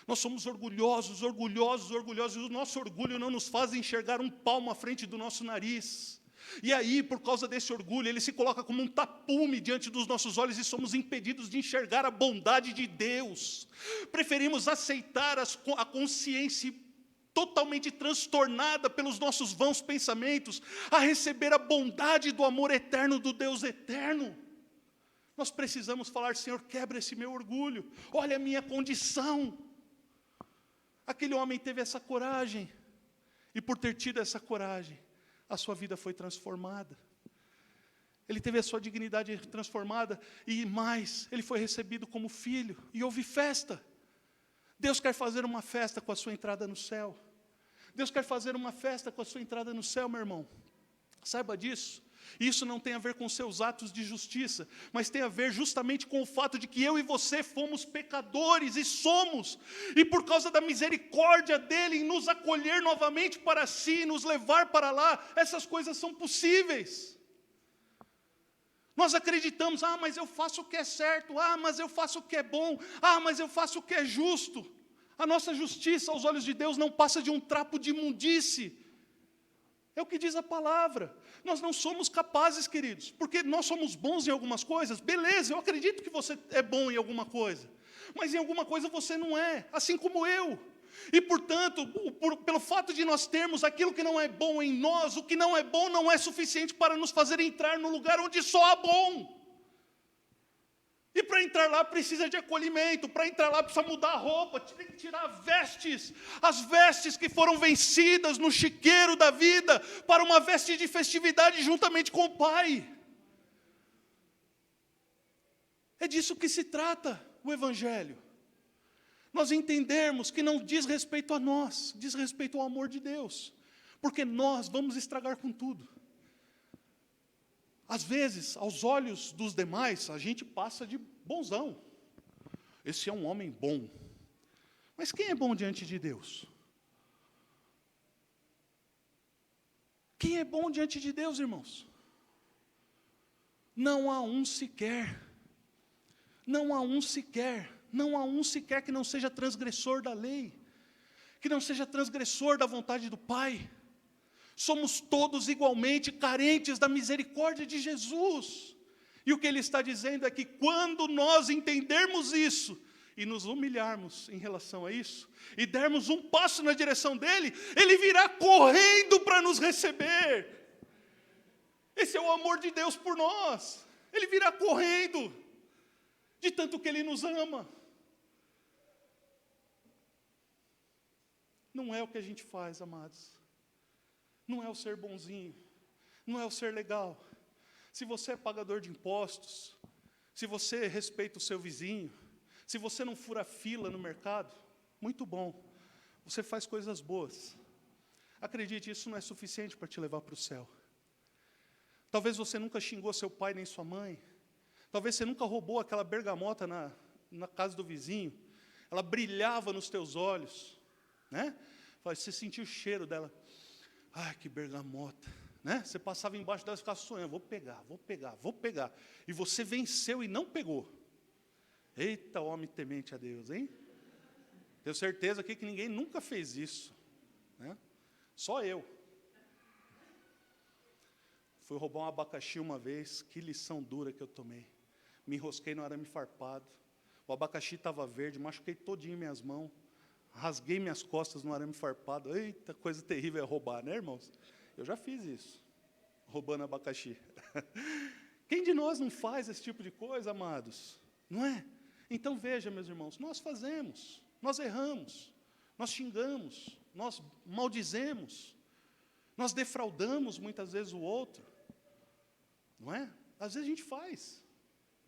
Nós somos orgulhosos. E o nosso orgulho não nos faz enxergar um palmo à frente do nosso nariz. E aí, por causa desse orgulho, ele se coloca como um tapume diante dos nossos olhos e somos impedidos de enxergar a bondade de Deus. Preferimos aceitar a consciência totalmente transtornada pelos nossos vãos pensamentos, a receber a bondade do amor eterno do Deus eterno. Nós precisamos falar, Senhor, quebra esse meu orgulho, olha a minha condição. Aquele homem teve essa coragem, e por ter tido essa coragem, a sua vida foi transformada. Ele teve a sua dignidade transformada, e mais, ele foi recebido como filho, e houve festa. Deus quer fazer uma festa com a sua entrada no céu. Deus quer fazer uma festa com a sua entrada no céu, meu irmão. Saiba disso. Isso não tem a ver com seus atos de justiça, mas tem a ver justamente com o fato de que eu e você fomos pecadores, e somos, e por causa da misericórdia dele em nos acolher novamente para si, nos levar para lá, essas coisas são possíveis. Nós acreditamos, mas eu faço o que é certo, mas eu faço o que é bom, mas eu faço o que é justo. A nossa justiça aos olhos de Deus não passa de um trapo de imundície. É o que diz a palavra. Nós não somos capazes, queridos, porque nós somos bons em algumas coisas. Beleza, eu acredito que você é bom em alguma coisa, mas em alguma coisa você não é, assim como eu. E, portanto, pelo fato de nós termos aquilo que não é bom em nós, o que não é bom não é suficiente para nos fazer entrar no lugar onde só há bom. E para entrar lá precisa de acolhimento, para entrar lá precisa mudar a roupa, tem que tirar vestes, as vestes que foram vencidas no chiqueiro da vida, para uma veste de festividade juntamente com o Pai. É disso que se trata o Evangelho. Nós entendermos que não diz respeito a nós, diz respeito ao amor de Deus, porque nós vamos estragar com tudo. Às vezes, aos olhos dos demais, a gente passa de bonzão. Esse é um homem bom. Mas quem é bom diante de Deus? Quem é bom diante de Deus, irmãos? Não há um sequer. Não há um sequer. Não há um sequer que não seja transgressor da lei, que não seja transgressor da vontade do Pai. Somos todos igualmente carentes da misericórdia de Jesus. E o que ele está dizendo é que quando nós entendermos isso, e nos humilharmos em relação a isso, e dermos um passo na direção dele, ele virá correndo para nos receber. Esse é o amor de Deus por nós. Ele virá correndo, de tanto que ele nos ama. Não é o que a gente faz, amados. Não é o ser bonzinho, não é o ser legal. Se você é pagador de impostos, se você respeita o seu vizinho, se você não fura fila no mercado, muito bom, você faz coisas boas. Acredite, isso não é suficiente para te levar para o céu. Talvez você nunca xingou seu pai nem sua mãe, talvez você nunca roubou aquela bergamota na casa do vizinho, ela brilhava nos teus olhos, né? Você sentiu o cheiro dela. Ai, que bergamota, né? Você passava embaixo dela e ficava sonhando, vou pegar. E você venceu e não pegou. Eita, homem temente a Deus, hein? Tenho certeza aqui que ninguém nunca fez isso, né? Só eu. Fui roubar um abacaxi uma vez, que lição dura que eu tomei. Me enrosquei no arame farpado. O abacaxi estava verde, machuquei todinho minhas mãos. Rasguei minhas costas no arame farpado. Eita, coisa terrível é roubar, né, irmãos? Eu já fiz isso, roubando abacaxi. Quem de nós não faz esse tipo de coisa, amados? Não é? Então veja, meus irmãos, nós fazemos, nós erramos, nós xingamos, nós maldizemos, nós defraudamos muitas vezes o outro. Não é? Às vezes a gente faz.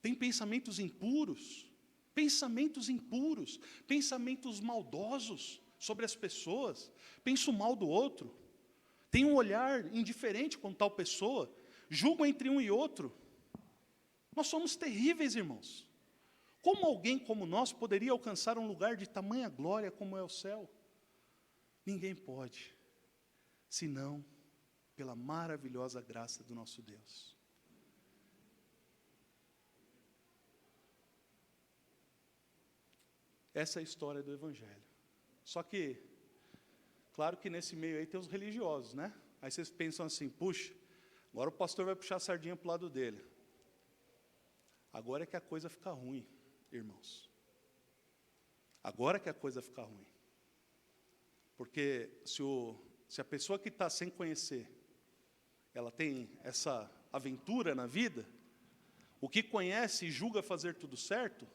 Tem pensamentos impuros, pensamentos maldosos sobre as pessoas, pensa o mal do outro, tem um olhar indiferente com tal pessoa, julgam entre um e outro. Nós somos terríveis, irmãos. Como alguém como nós poderia alcançar um lugar de tamanha glória como é o céu? Ninguém pode, senão pela maravilhosa graça do nosso Deus. Essa é a história do Evangelho. Só que, claro que nesse meio aí tem os religiosos, né? Aí vocês pensam assim, puxa, agora o pastor vai puxar a sardinha para o lado dele. Agora é que a coisa fica ruim, irmãos. Agora é que a coisa fica ruim. Porque se a pessoa que está sem conhecer, ela tem essa aventura na vida, o que conhece e julga fazer tudo certo,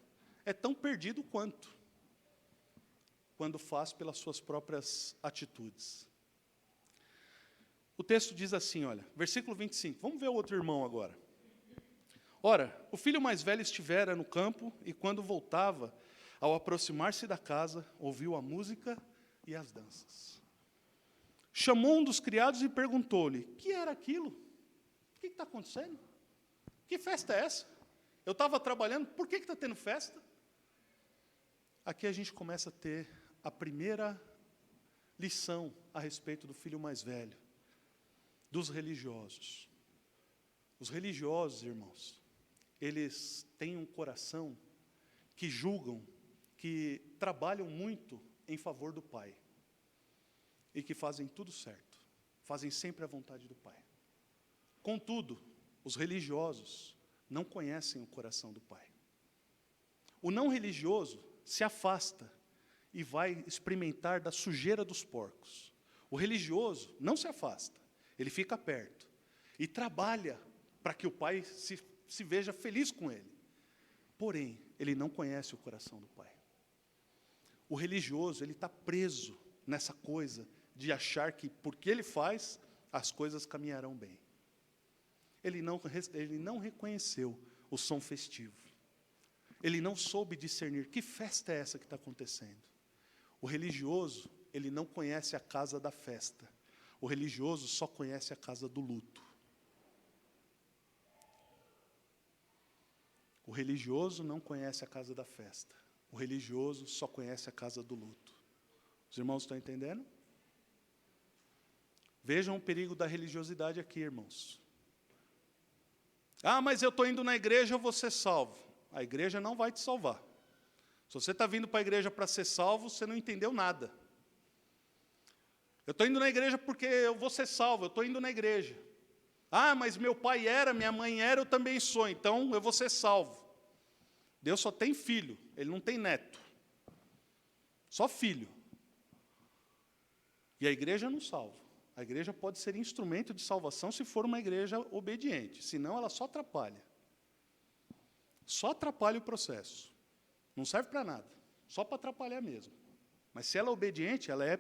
é tão perdido quanto quando faz pelas suas próprias atitudes. O texto diz assim, olha, versículo 25, vamos ver o outro irmão agora. Ora, o filho mais velho estivera no campo, e quando voltava, ao aproximar-se da casa, ouviu a música e as danças. chamou um dos criados e perguntou-lhe: que era aquilo? O que está acontecendo? Que festa é essa? Eu estava trabalhando, por que está tendo festa? Aqui a gente começa a ter a primeira lição a respeito do filho mais velho, dos religiosos. Os religiosos, irmãos, eles têm um coração que julgam, que trabalham muito em favor do Pai e que fazem tudo certo, fazem sempre a vontade do Pai. Contudo, os religiosos não conhecem o coração do Pai. O não religioso se afasta e vai experimentar da sujeira dos porcos. O religioso não se afasta, ele fica perto e trabalha para que o Pai se veja feliz com ele. Porém, ele não conhece o coração do Pai. O religioso, ele está preso nessa coisa de achar que, porque ele faz, as coisas caminharão bem. Ele não reconheceu o som festivo. Ele não soube discernir que festa é essa que está acontecendo. O religioso, ele não conhece a casa da festa. O religioso só conhece a casa do luto. O religioso não conhece a casa da festa. O religioso só conhece a casa do luto. Os irmãos estão entendendo? Vejam o perigo da religiosidade aqui, irmãos. Ah, mas eu estou indo na igreja, eu vou ser salvo. A igreja não vai te salvar. Se você está vindo para a igreja para ser salvo, você não entendeu nada. Eu estou indo na igreja porque eu vou ser salvo, eu estou indo na igreja. Ah, mas meu pai era, minha mãe era, eu também sou, então eu vou ser salvo. Deus só tem filho, ele não tem neto. Só filho. E a igreja não salva. A igreja pode ser instrumento de salvação se for uma igreja obediente, senão ela só atrapalha. Só atrapalha o processo. Não serve para nada, só para atrapalhar mesmo. Mas se ela é obediente, ela é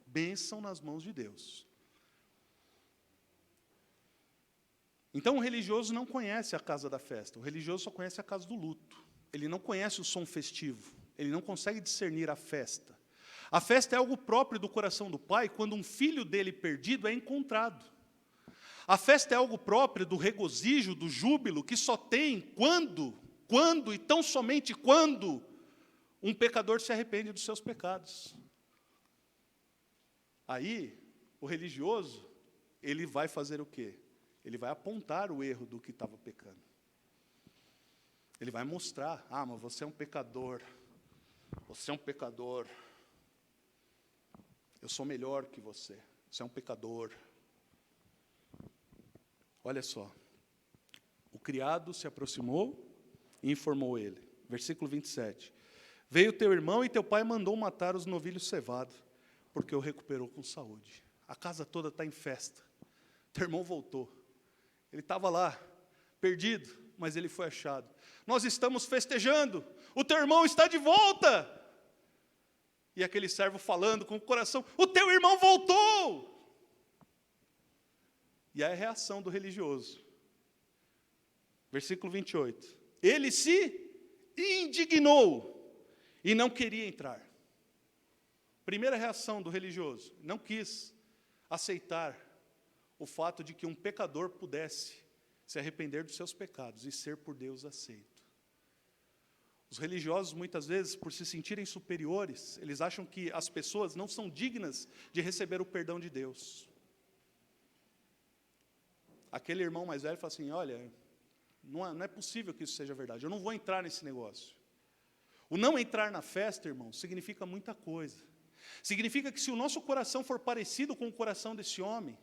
bênção nas mãos de Deus. Então o religioso não conhece a casa da festa, o religioso só conhece a casa do luto. Ele não conhece o som festivo, ele não consegue discernir a festa. A festa é algo próprio do coração do Pai quando um filho dele perdido é encontrado. A festa é algo próprio do regozijo, do júbilo, que só tem quando e tão somente quando um pecador se arrepende dos seus pecados. Aí, o religioso, ele vai fazer o quê? Ele vai apontar o erro do que estava pecando. Ele vai mostrar, ah, mas você é um pecador, você é um pecador, eu sou melhor que você é um pecador. Olha só, o criado se aproximou e informou ele, versículo 27, veio teu irmão e teu pai mandou matar os novilhos cevados, porque o recuperou com saúde. A casa toda está em festa, teu irmão voltou, ele estava lá, perdido, mas ele foi achado. Nós estamos festejando, o teu irmão está de volta. E aquele servo falando com o coração, o teu irmão voltou. E aí a reação do religioso. Versículo 28. Ele se indignou e não queria entrar. Primeira reação do religioso, não quis aceitar o fato de que um pecador pudesse se arrepender dos seus pecados e ser por Deus aceito. Os religiosos, muitas vezes, por se sentirem superiores, eles acham que as pessoas não são dignas de receber o perdão de Deus. Aquele irmão mais velho fala assim, olha, não é possível que isso seja verdade, eu não vou entrar nesse negócio. O não entrar na festa, irmão, significa muita coisa. Significa que se o nosso coração for parecido com o coração desse homem,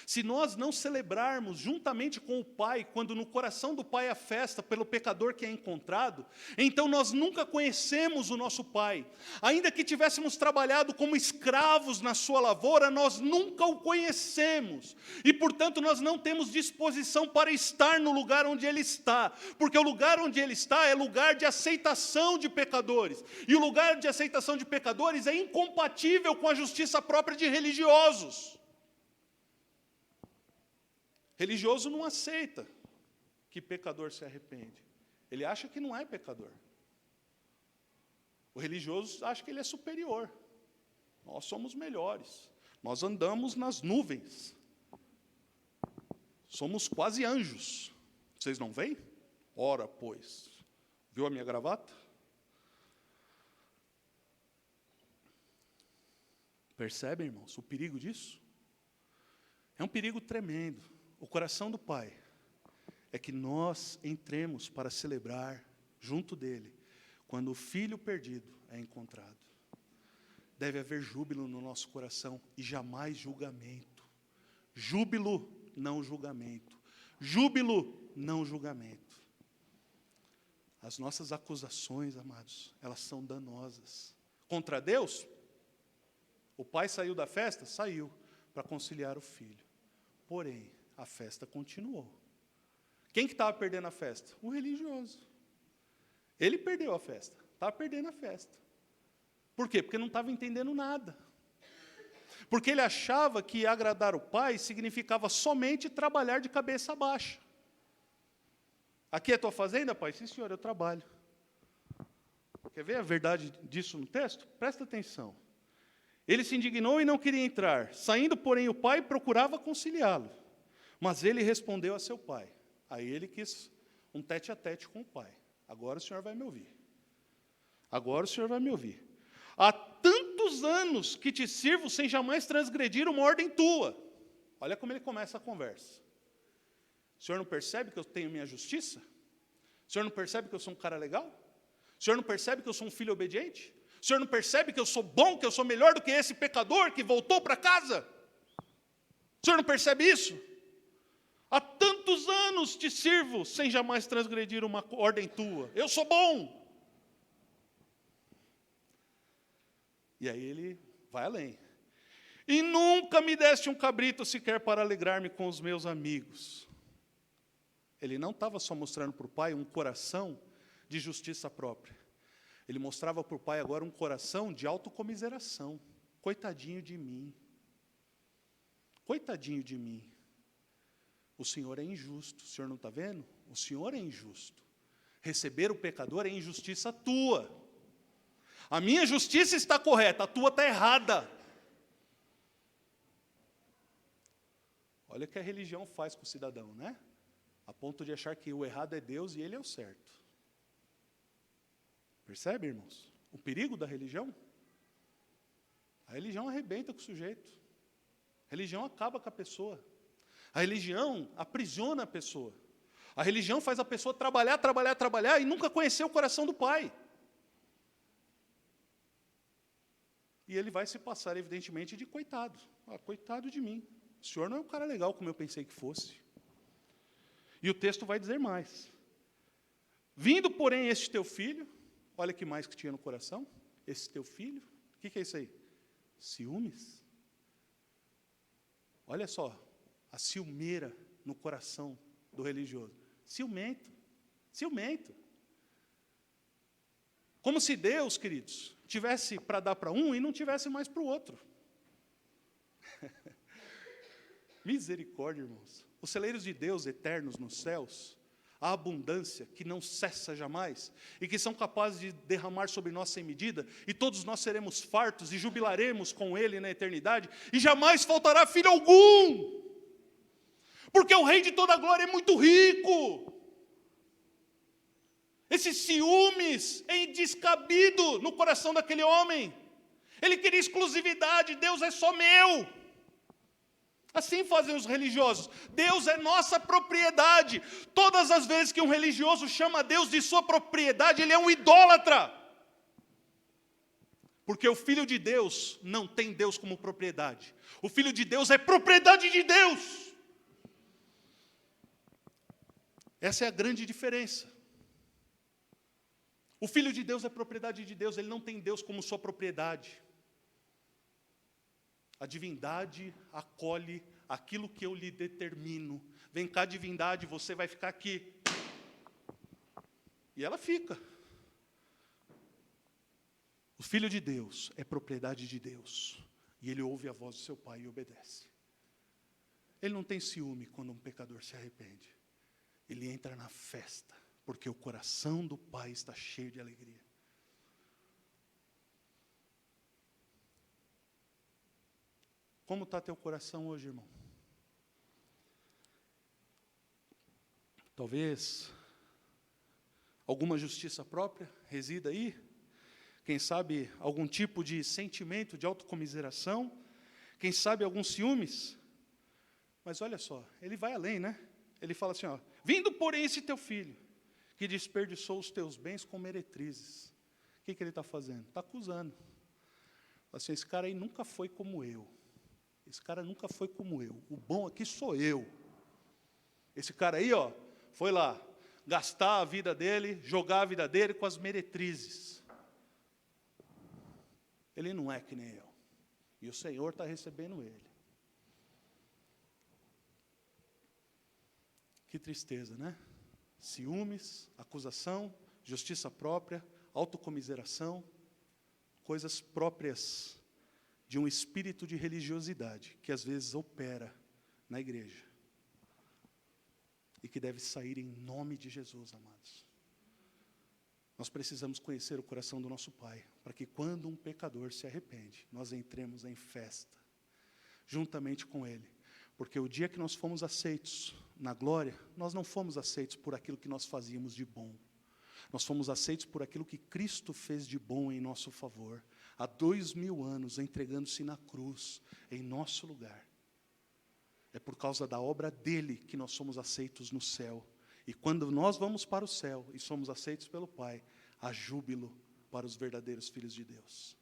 se nós não celebrarmos juntamente com o Pai, quando no coração do Pai há festa pelo pecador que é encontrado, então nós nunca conhecemos o nosso Pai. Ainda que tivéssemos trabalhado como escravos na sua lavoura, nós nunca o conhecemos. E, portanto, nós não temos disposição para estar no lugar onde Ele está. Porque o lugar onde Ele está é lugar de aceitação de pecadores. E o lugar de aceitação de pecadores é incompatível com a justiça própria de religiosos. Religioso não aceita que pecador se arrepende. Ele acha que não é pecador. O religioso acha que ele é superior. Nós somos melhores. Nós andamos nas nuvens. Somos quase anjos. Vocês não veem? Ora, pois. Viu a minha gravata? Percebem, irmãos, o perigo disso? É um perigo tremendo. O coração do Pai é que nós entremos para celebrar junto dele, quando o filho perdido é encontrado. Deve haver júbilo no nosso coração e jamais julgamento. Júbilo, não julgamento. Júbilo, não julgamento. As nossas acusações, amados, elas são danosas. Contra Deus, o pai saiu da festa? Saiu, para conciliar o filho. Porém, a festa continuou. Quem que estava perdendo a festa? O religioso. Ele perdeu a festa, estava perdendo a festa. Por quê? Porque não estava entendendo nada. Porque ele achava que agradar o pai significava somente trabalhar de cabeça baixa. Aqui é tua fazenda, pai? Sim, senhor, eu trabalho. Quer ver a verdade disso no texto? Presta atenção. Ele se indignou e não queria entrar. Saindo, porém, o pai procurava conciliá-lo. Mas ele respondeu a seu pai. Aí ele quis um tete-a-tete com o pai. Agora o senhor vai me ouvir. Agora o senhor vai me ouvir. Há tantos anos que te sirvo sem jamais transgredir uma ordem tua. Olha como ele começa a conversa. O senhor não percebe que eu tenho minha justiça? O senhor não percebe que eu sou um cara legal? O senhor não percebe que eu sou um filho obediente? O senhor não percebe que eu sou bom, que eu sou melhor do que esse pecador que voltou para casa? O senhor não percebe isso? Há tantos anos te sirvo sem jamais transgredir uma ordem tua. Eu sou bom. E aí ele vai além. E nunca me deste um cabrito sequer para alegrar-me com os meus amigos. Ele não estava só mostrando para o pai um coração de justiça própria. Ele mostrava para o pai agora um coração de autocomiseração. Coitadinho de mim. Coitadinho de mim. O Senhor é injusto. O Senhor não está vendo? O Senhor é injusto. Receber o pecador é injustiça tua. A minha justiça está correta, a tua está errada. Olha o que a religião faz com o cidadão, né? A ponto de achar que o errado é Deus e ele é o certo. Percebe, irmãos? O perigo da religião? A religião arrebenta com o sujeito. A religião acaba com a pessoa. A religião aprisiona a pessoa. A religião faz a pessoa trabalhar e nunca conhecer o coração do Pai. E ele vai se passar, evidentemente, de coitado. Ah, coitado de mim. O senhor não é um cara legal como eu pensei que fosse. E o texto vai dizer mais. Vindo, porém, este teu filho, olha que mais que tinha no coração. Esse teu filho, o que é isso aí? Ciúmes. Olha só, a ciumeira no coração do religioso. Ciumento. Ciumento. Como se Deus, queridos, tivesse para dar para um e não tivesse mais para o outro. Misericórdia, irmãos. Os celeiros de Deus eternos nos céus, a abundância que não cessa jamais, e que são capazes de derramar sobre nós sem medida, e todos nós seremos fartos e jubilaremos com Ele na eternidade, e jamais faltará filho algum, porque o Rei de toda a glória é muito rico. Esses ciúmes é descabido no coração daquele homem. Ele queria exclusividade, Deus é só meu. Assim fazem os religiosos. Deus é nossa propriedade. Todas as vezes que um religioso chama Deus de sua propriedade, ele é um idólatra. Porque o Filho de Deus não tem Deus como propriedade. O Filho de Deus é propriedade de Deus. Essa é a grande diferença. O Filho de Deus é propriedade de Deus, ele não tem Deus como sua propriedade. A divindade acolhe aquilo que eu lhe determino. Vem cá, divindade, você vai ficar aqui. E ela fica. O Filho de Deus é propriedade de Deus. E ele ouve a voz do seu Pai e obedece. Ele não tem ciúme quando um pecador se arrepende. Ele entra na festa, porque o coração do Pai está cheio de alegria. Como está teu coração hoje, irmão? Talvez alguma justiça própria resida aí? Quem sabe algum tipo de sentimento de autocomiseração? Quem sabe alguns ciúmes? Mas olha só, ele vai além, né? Ele fala assim, ó, vindo porém esse teu filho, que desperdiçou os teus bens com meretrizes. O que ele está fazendo? Está acusando. Assim, esse cara aí nunca foi como eu. Esse cara nunca foi como eu. O bom aqui sou eu. Esse cara aí, ó, foi lá gastar a vida dele, jogar a vida dele com as meretrizes. Ele não é que nem eu. E o Senhor está recebendo ele. Que tristeza, né? Ciúmes, acusação, justiça própria, autocomiseração, coisas próprias de um espírito de religiosidade que às vezes opera na igreja e que deve sair em nome de Jesus, amados. Nós precisamos conhecer o coração do nosso Pai, para que quando um pecador se arrepende, nós entremos em festa, juntamente com Ele. Porque o dia que nós fomos aceitos na glória, nós não fomos aceitos por aquilo que nós fazíamos de bom. Nós fomos aceitos por aquilo que Cristo fez de bom em nosso favor, há 2000 anos, entregando-se na cruz, em nosso lugar. É por causa da obra dele que nós somos aceitos no céu. E quando nós vamos para o céu e somos aceitos pelo Pai, há júbilo para os verdadeiros filhos de Deus.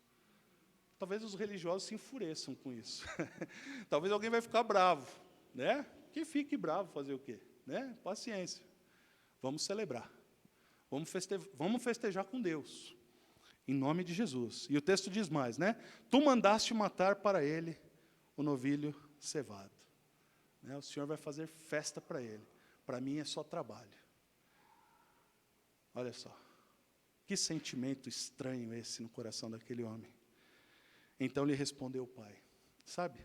Talvez os religiosos se enfureçam com isso. Talvez alguém vai ficar bravo, né? Que fique bravo, fazer o quê? Né? Paciência. Vamos celebrar. Vamos festejar com Deus. Em nome de Jesus. E o texto diz mais, né? Tu mandaste matar para ele o novilho cevado. Né? O Senhor vai fazer festa para ele. Para mim é só trabalho. Olha só. Que sentimento estranho esse no coração daquele homem. Então lhe respondeu o pai. Sabe,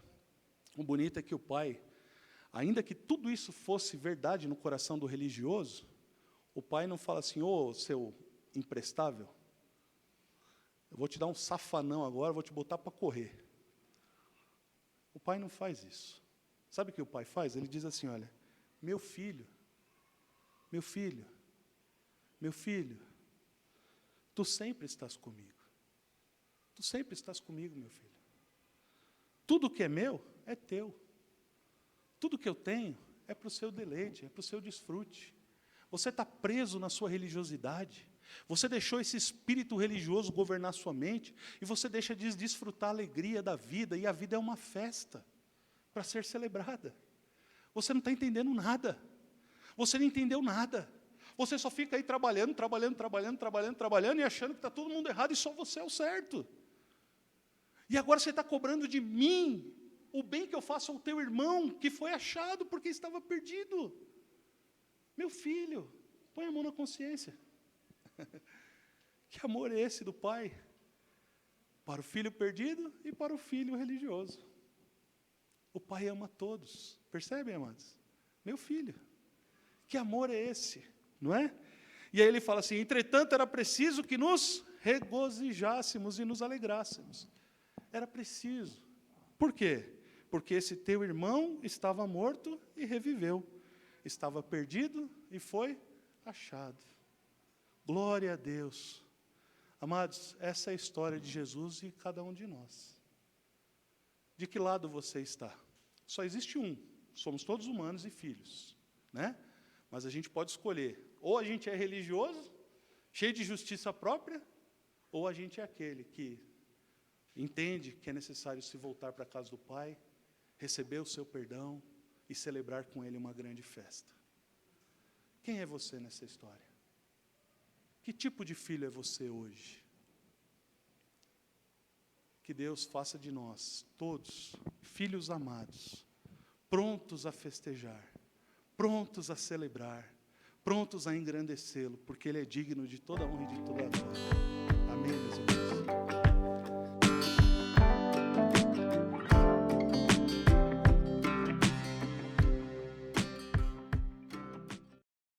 o bonito é que o pai, ainda que tudo isso fosse verdade no coração do religioso, o pai não fala assim, ô seu imprestável, eu vou te dar um safanão agora, vou te botar para correr. O pai não faz isso. Sabe o que o pai faz? Ele diz assim, olha, meu filho, tu sempre estás comigo. Tu sempre estás comigo, meu filho. Tudo que é meu é teu. Tudo que eu tenho é para o seu deleite, é para o seu desfrute. Você está preso na sua religiosidade. Você deixou esse espírito religioso governar sua mente e você deixa de desfrutar a alegria da vida. E a vida é uma festa para ser celebrada. Você não está entendendo nada. Você não entendeu nada. Você só fica aí trabalhando e achando que está todo mundo errado e só você é o certo. E agora você está cobrando de mim o bem que eu faço ao teu irmão, que foi achado porque estava perdido. Meu filho, põe a mão na consciência. Que amor é esse do pai? Para o filho perdido e para o filho religioso. O pai ama todos. Percebem, amados? Meu filho. Que amor é esse? Não é? E aí ele fala assim, entretanto era preciso que nos regozijássemos e nos alegrássemos. Era preciso. Por quê? Porque esse teu irmão estava morto e reviveu. Estava perdido e foi achado. Glória a Deus. Amados, essa é a história de Jesus e cada um de nós. De que lado você está? Só existe um. Somos todos humanos e filhos, né? Mas a gente pode escolher. Ou a gente é religioso, cheio de justiça própria, ou a gente é aquele que entende que é necessário se voltar para a casa do Pai, receber o seu perdão e celebrar com Ele uma grande festa. Quem é você nessa história? Que tipo de filho é você hoje? Que Deus faça de nós, todos, filhos amados, prontos a festejar, prontos a celebrar, prontos a engrandecê-lo, porque Ele é digno de toda honra e de toda glória. Amém, meus irmãos?